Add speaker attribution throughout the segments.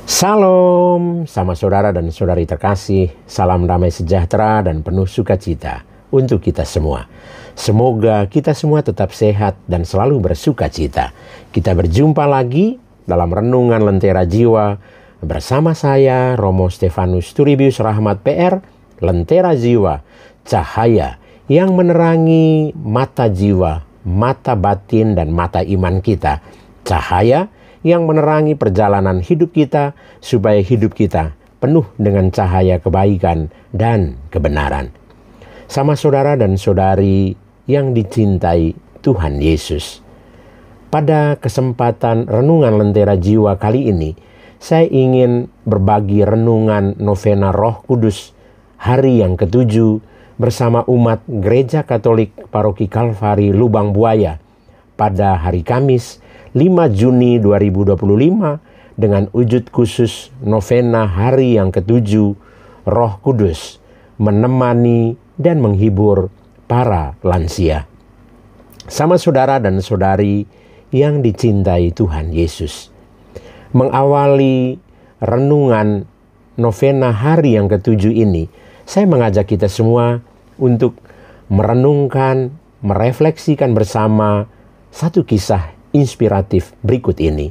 Speaker 1: Salam sama saudara dan saudari terkasih, salam damai sejahtera dan penuh sukacita untuk kita semua. Semoga kita semua tetap sehat dan selalu bersukacita. Kita berjumpa lagi dalam Renungan Lentera Jiwa bersama saya Romo Stefanus Turibius Rahmat PR. Lentera Jiwa, cahaya yang menerangi mata jiwa, mata batin dan mata iman kita. Cahaya yang menerangi perjalanan hidup kita supaya hidup kita penuh dengan cahaya kebaikan dan kebenaran. Sama saudara dan saudari yang dicintai Tuhan Yesus. Pada kesempatan Renungan Lentera Jiwa kali ini, saya ingin berbagi renungan novena Roh Kudus hari yang ke-7 bersama umat Gereja Katolik Paroki Kalvari Lubang Buaya pada hari Kamis 5 Juni 2025 dengan wujud khusus novena hari yang ke-7 Roh Kudus menemani dan menghibur para lansia. Sama saudara dan saudari yang dicintai Tuhan Yesus. Mengawali renungan novena hari yang ke-7 ini, saya mengajak kita semua untuk merenungkan, merefleksikan bersama satu kisah inspiratif berikut ini.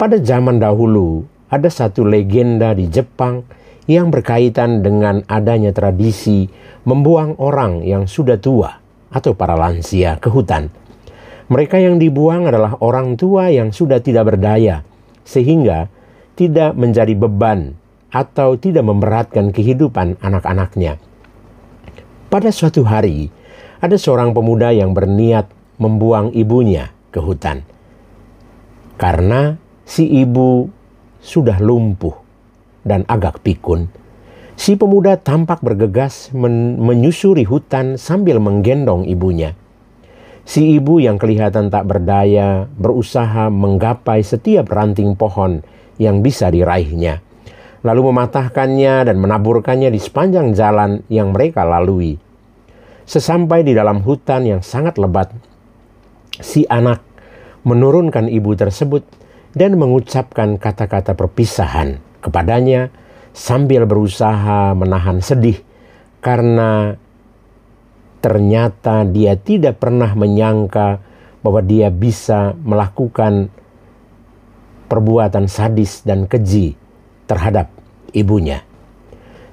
Speaker 1: Pada zaman dahulu, ada satu legenda di Jepang yang berkaitan dengan adanya tradisi membuang orang yang sudah tua atau para lansia ke hutan. Mereka yang dibuang adalah orang tua yang sudah tidak berdaya, sehingga tidak menjadi beban atau tidak memberatkan kehidupan anak-anaknya. Pada suatu hari, ada seorang pemuda yang berniat membuang ibunya ke hutan. Karena si ibu sudah lumpuh dan agak pikun, si pemuda tampak bergegas menyusuri hutan sambil menggendong ibunya. Si ibu yang kelihatan tak berdaya berusaha menggapai setiap ranting pohon yang bisa diraihnya, lalu mematahkannya dan menaburkannya di sepanjang jalan yang mereka lalui. Sesampai di dalam hutan yang sangat lebat, si anak menurunkan ibu tersebut dan mengucapkan kata-kata perpisahan kepadanya sambil berusaha menahan sedih karena ternyata dia tidak pernah menyangka bahwa dia bisa melakukan perbuatan sadis dan keji terhadap ibunya.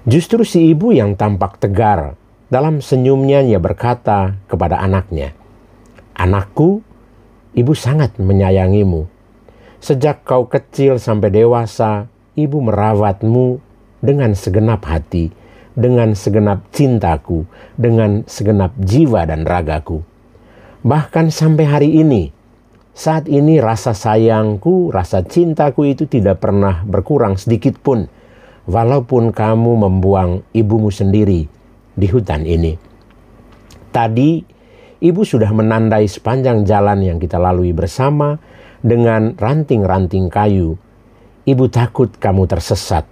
Speaker 1: Justru si ibu yang tampak tegar dalam senyumnya ia berkata kepada anaknya, "Anakku, ibu sangat menyayangimu. Sejak kau kecil sampai dewasa, ibu merawatmu dengan segenap hati, dengan segenap cintaku, dengan segenap jiwa dan ragaku. Bahkan sampai hari ini, saat ini rasa sayangku, rasa cintaku itu tidak pernah berkurang sedikit pun, walaupun kamu membuang ibumu sendiri di hutan ini. Tadi, ibu sudah menandai sepanjang jalan yang kita lalui bersama dengan ranting-ranting kayu. Ibu takut kamu tersesat.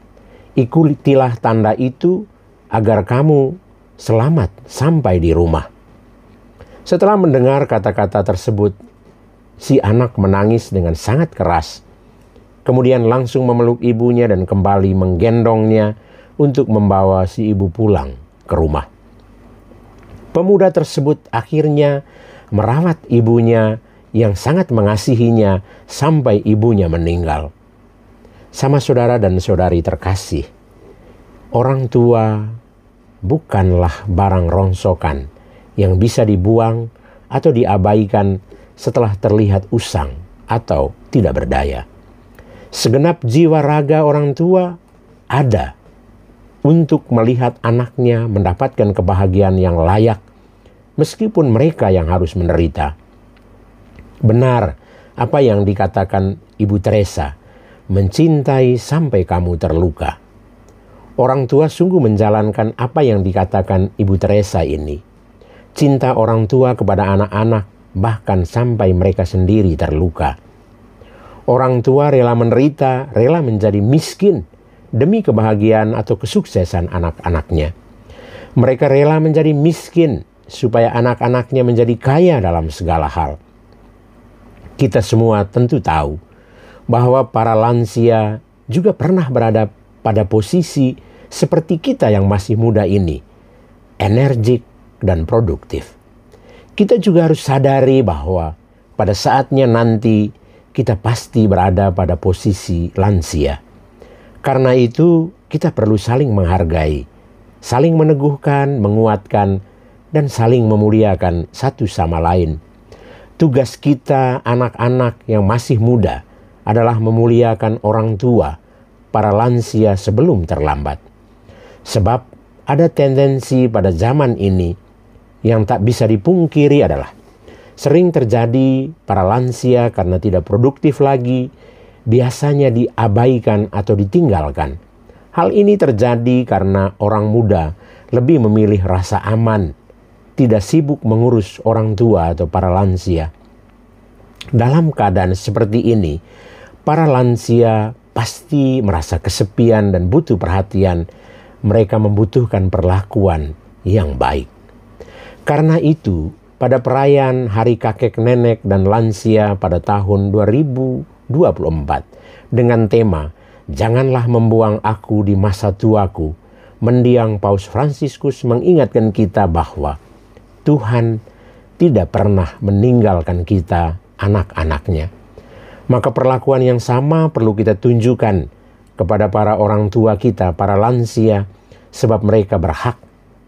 Speaker 1: Ikutilah tanda itu agar kamu selamat sampai di rumah." Setelah mendengar kata-kata tersebut, si anak menangis dengan sangat keras. Kemudian langsung memeluk ibunya dan kembali menggendongnya untuk membawa si ibu pulang ke rumah. Pemuda tersebut akhirnya merawat ibunya yang sangat mengasihinya sampai ibunya meninggal. Sama saudara dan saudari terkasih, orang tua bukanlah barang rongsokan yang bisa dibuang atau diabaikan setelah terlihat usang atau tidak berdaya. Segenap jiwa raga orang tua ada untuk melihat anaknya mendapatkan kebahagiaan yang layak, meskipun mereka yang harus menderita. Benar apa yang dikatakan Ibu Teresa, mencintai sampai kamu terluka. Orang tua sungguh menjalankan apa yang dikatakan Ibu Teresa ini. Cinta orang tua kepada anak-anak bahkan sampai mereka sendiri terluka. Orang tua rela menderita, rela menjadi miskin demi kebahagiaan atau kesuksesan anak-anaknya. Mereka rela menjadi miskin supaya anak-anaknya menjadi kaya dalam segala hal. Kita semua tentu tahu bahwa para lansia juga pernah berada pada posisi seperti kita yang masih muda ini, energik dan produktif. Kita juga harus sadari bahwa pada saatnya nanti kita pasti berada pada posisi lansia. Karena itu kita perlu saling menghargai, saling meneguhkan, menguatkan, dan saling memuliakan satu sama lain. Tugas kita anak-anak yang masih muda adalah memuliakan orang tua, para lansia sebelum terlambat. Sebab ada tendensi pada zaman ini yang tak bisa dipungkiri adalah sering terjadi para lansia karena tidak produktif lagi, biasanya diabaikan atau ditinggalkan. Hal ini terjadi karena orang muda lebih memilih rasa aman, tidak sibuk mengurus orang tua atau para lansia. Dalam keadaan seperti ini, para lansia pasti merasa kesepian dan butuh perhatian. Mereka membutuhkan perlakuan yang baik. Karena itu, pada perayaan Hari Kakek Nenek dan Lansia pada tahun 2024 dengan tema "Janganlah membuang aku di masa tuaku", mendiang Paus Fransiskus mengingatkan kita bahwa Tuhan tidak pernah meninggalkan kita, anak-anaknya. Maka perlakuan yang sama perlu kita tunjukkan kepada para orang tua kita, para lansia, sebab mereka berhak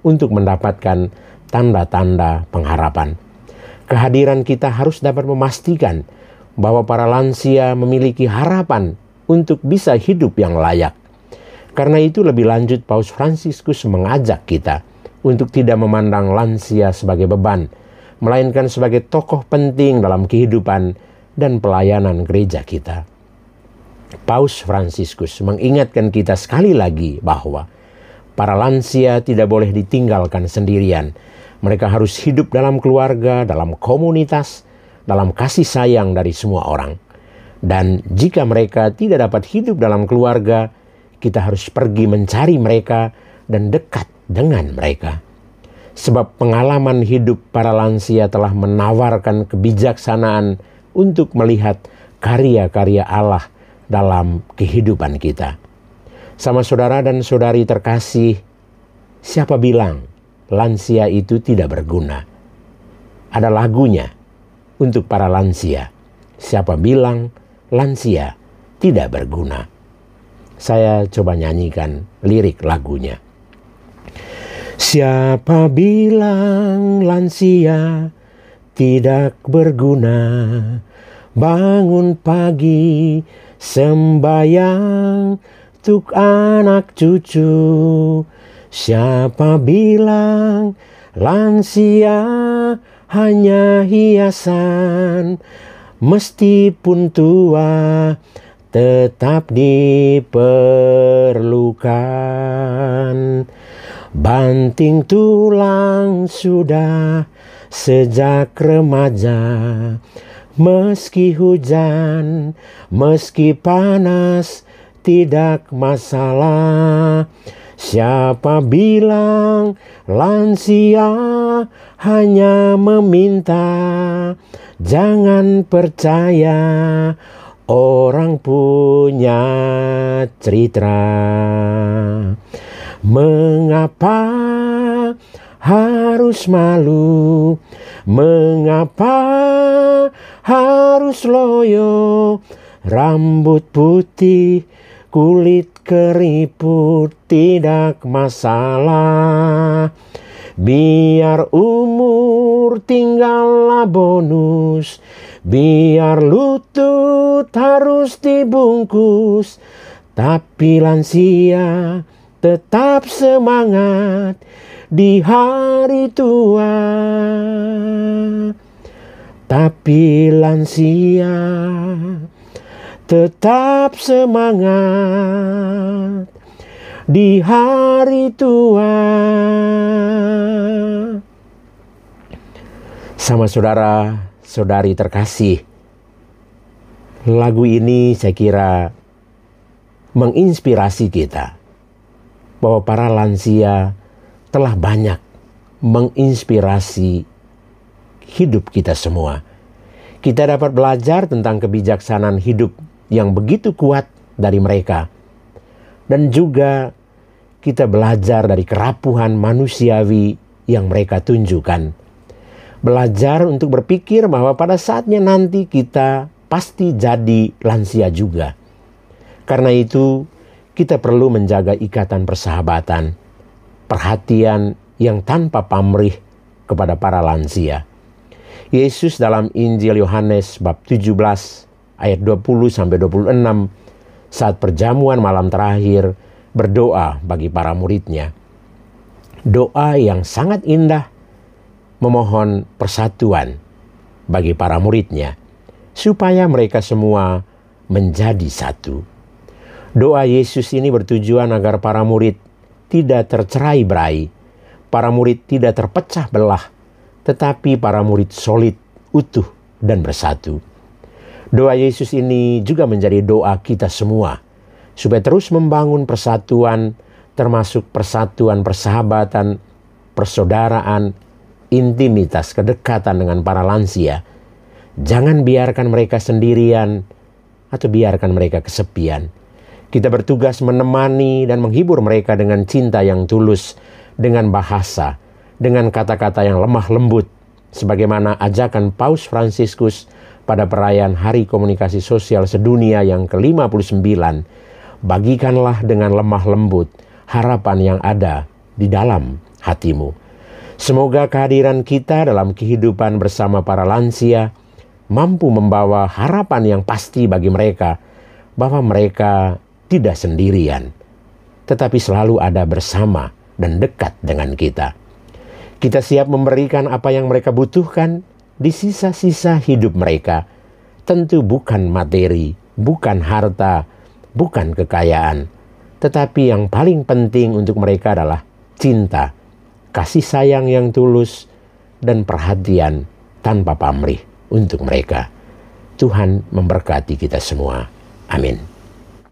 Speaker 1: untuk mendapatkan tanda-tanda pengharapan. Kehadiran kita harus dapat memastikan bahwa para lansia memiliki harapan untuk bisa hidup yang layak. Karena itu lebih lanjut Paus Fransiskus mengajak kita untuk tidak memandang lansia sebagai beban, melainkan sebagai tokoh penting dalam kehidupan dan pelayanan gereja kita. Paus Fransiskus mengingatkan kita sekali lagi bahwa para lansia tidak boleh ditinggalkan sendirian. Mereka harus hidup dalam keluarga, dalam komunitas, dalam kasih sayang dari semua orang. Dan jika mereka tidak dapat hidup dalam keluarga, kita harus pergi mencari mereka dan dekat dengan mereka. Sebab pengalaman hidup para lansia telah menawarkan kebijaksanaan untuk melihat karya-karya Allah dalam kehidupan kita. Sama saudara dan saudari terkasih, siapa bilang lansia itu tidak berguna? Ada lagunya untuk para lansia. Siapa bilang lansia tidak berguna? Saya coba nyanyikan lirik lagunya. Siapa bilang lansia tidak berguna? Bangun pagi, sembayang untuk anak cucu. Siapa bilang lansia hanya hiasan? Meskipun tua tetap diperlukan. Banting tulang sudah sejak remaja. Meski hujan, meski panas, tidak masalah. Siapa bilang lansia hanya meminta? Jangan percaya, orang punya cerita. Mengapa harus malu? Mengapa harus loyo? Rambut putih, kulit keriput, tidak masalah. Biar umur tinggallah bonus, biar lutut harus dibungkus, tapi lansia tetap semangat di hari tua. Tapi lansia tetap semangat di hari tua. Sama saudara-saudari terkasih, lagu ini saya kira menginspirasi kita bahwa para lansia telah banyak menginspirasi hidup kita semua. Kita dapat belajar tentang kebijaksanaan hidup yang begitu kuat dari mereka. Dan juga kita belajar dari kerapuhan manusiawi yang mereka tunjukkan. Belajar untuk berpikir bahwa pada saatnya nanti kita pasti jadi lansia juga. Karena itu, kita perlu menjaga ikatan persahabatan, perhatian yang tanpa pamrih kepada para lansia. Yesus dalam Injil Yohanes bab 17 ayat 20-26 saat perjamuan malam terakhir berdoa bagi para muridnya. Doa yang sangat indah memohon persatuan bagi para muridnya supaya mereka semua menjadi satu. Doa Yesus ini bertujuan agar para murid tidak tercerai-berai, para murid tidak terpecah belah, tetapi para murid solid, utuh, dan bersatu. Doa Yesus ini juga menjadi doa kita semua, supaya terus membangun persatuan, termasuk persatuan persahabatan, persaudaraan, intimitas, kedekatan dengan para lansia. Jangan biarkan mereka sendirian atau biarkan mereka kesepian. Kita bertugas menemani dan menghibur mereka dengan cinta yang tulus, dengan bahasa, dengan kata-kata yang lemah lembut, sebagaimana ajakan Paus Fransiskus pada perayaan Hari Komunikasi Sosial Sedunia yang ke-59, bagikanlah dengan lemah lembut harapan yang ada di dalam hatimu. Semoga kehadiran kita dalam kehidupan bersama para lansia mampu membawa harapan yang pasti bagi mereka, bahwa mereka tidak sendirian, tetapi selalu ada bersama dan dekat dengan kita. Kita siap memberikan apa yang mereka butuhkan di sisa-sisa hidup mereka. Tentu bukan materi, bukan harta, bukan kekayaan. Tetapi yang paling penting untuk mereka adalah cinta, kasih sayang yang tulus, dan perhatian tanpa pamrih untuk mereka. Tuhan memberkati kita semua. Amin.